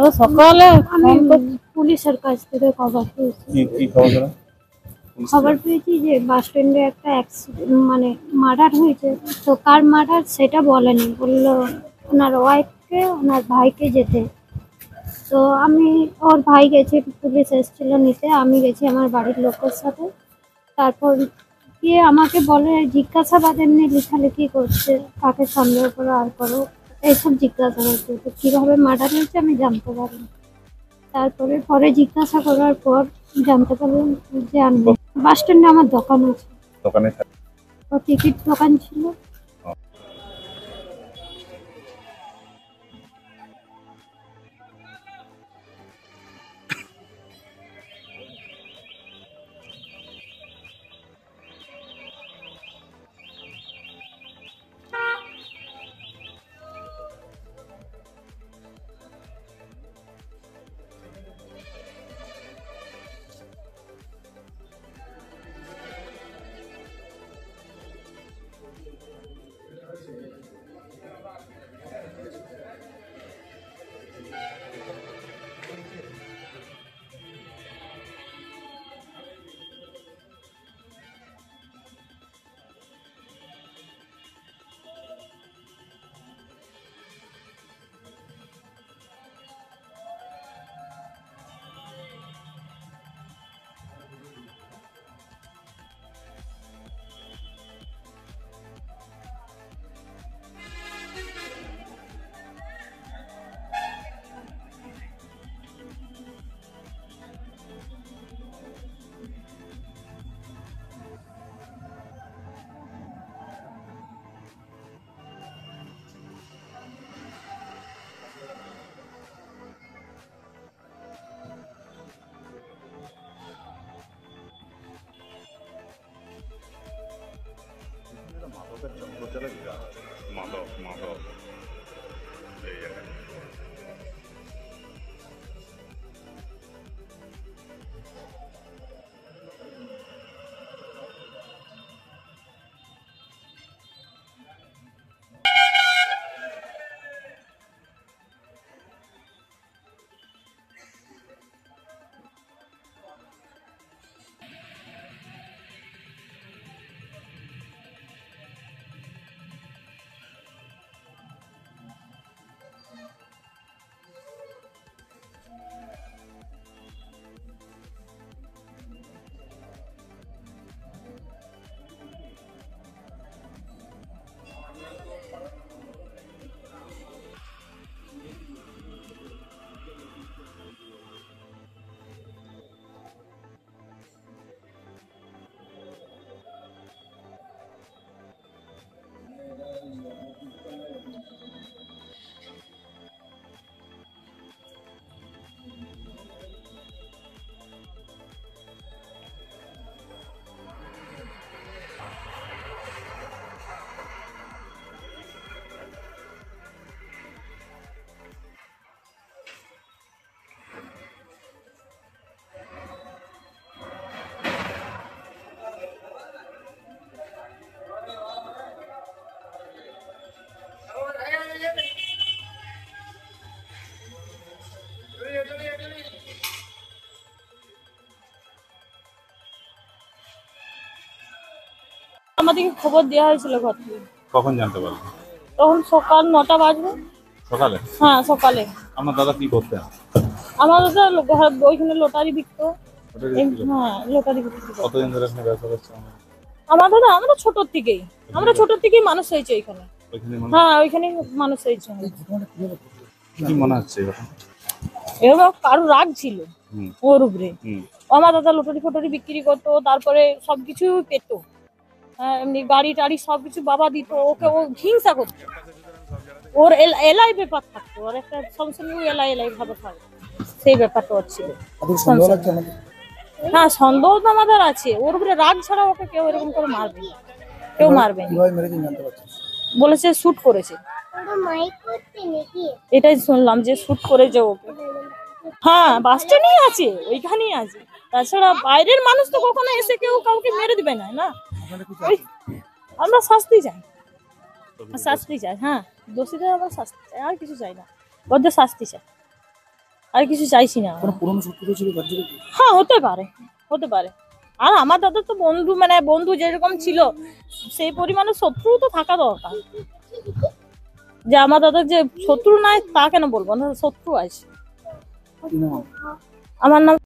তো সকালে আমি পুলিশের কাছ থেকে খবর পেয়েছি। কি খবর পেলেন? খবর পেয়েছি যে বাস স্ট্যান্ডে একটা মানে মার্ডার হয়েছে। তো কার মার্ডার সেটা বলেনি, বললো ওনার ওয়াইফকে ওনার ভাইকে যেতে। তো আমি ওর ভাই গেছে, পুলিশ এসেছিল নিতে, আমি গেছি আমার বাড়ির লোকের সাথে। তারপর গিয়ে আমাকে বলে জিজ্ঞাসাবাদ এমনি লেখালেখি করছে, কাকে সন্দেহ করো আর করো এইসব জিজ্ঞাসা করছে। তো কীভাবে মার্ডার হয়েছে আমি জানতে পারিনি। তারপরে পরে জিজ্ঞাসা করার পর জানতে পারলাম যে আমি বাস স্ট্যান্ডে আমার দোকান আছে, দোকানে তো টিকিট দোকান ছিল। মাদক মাদক এই জায়গায় আমাদেরকে খবর দেওয়া হয়েছিল ঘর থেকে। কখন জানতে পারলেন? তখন সকাল 9টা বাজবে। সকালে? হ্যাঁ সকালে। আমার দাদা কি করতেন? আমার দাদা ওইখানে লটারি বিকতো। হ্যাঁ লটারি বিক্রি করতো। কতদিন ধরে এখানে ব্যবসা করছেন? আমরা ছোট থেকেই মানুষ হয়েছে এখানে। হ্যাঁ ওইখানে মানুষ হয়েছে। কি মনে হচ্ছে এবার কারো রাগ ছিল ওর উপরে। আমার দাদা লটারি ফটারি বিক্রি করতো, তারপরে সবকিছু পেত। হ্যাঁ এমনি গাড়ি টাড়ি সবকিছু বাবা দিত ওকে, ও হিংসা করতো। ওর এলাই ব্যাপার থাকতো, ওর একটা সবসময় এলাই ভাবে থাকতো, সেই ব্যাপারটা ওর ছিল। হ্যাঁ সন্দেহ তো আমাদের আছে, ওর উপরে রাগ ছাড়া ওকে কেউ এরকম করে মারবে না, কেউ মারবে না। বলেছে শুট করেছে, এটাই শুনলাম যে শুট করেছে ওকে। হ্যাঁ বাস স্ট্যান্ডেই আছে, ওইখানেই আছে। তাছাড়া বাইরের মানুষ তো কখনো এসে কেউ কাউকে মেরে দিবে না। না আমরা শাস্তি চাই, হ্যাঁ দোষীদের আমরা শাস্তি চাই, আর কিছু চাই না, ওদের শাস্তি চাই। আর কিছু চাইছি না। কোনো পুরনো শত্রুতা ছিল তার জন্য? হ্যাঁ হতে পারে, হতে পারে। আর আমার দাদা তো বন্ধু, মানে বন্ধু যেরকম ছিল সেই পরিমাণে শত্রু তো থাকা দরকার। যে আমার দাদার যে শত্রু নাই তা কেন বলবো না, শত্রু আছে। কি নাম? আমার নাম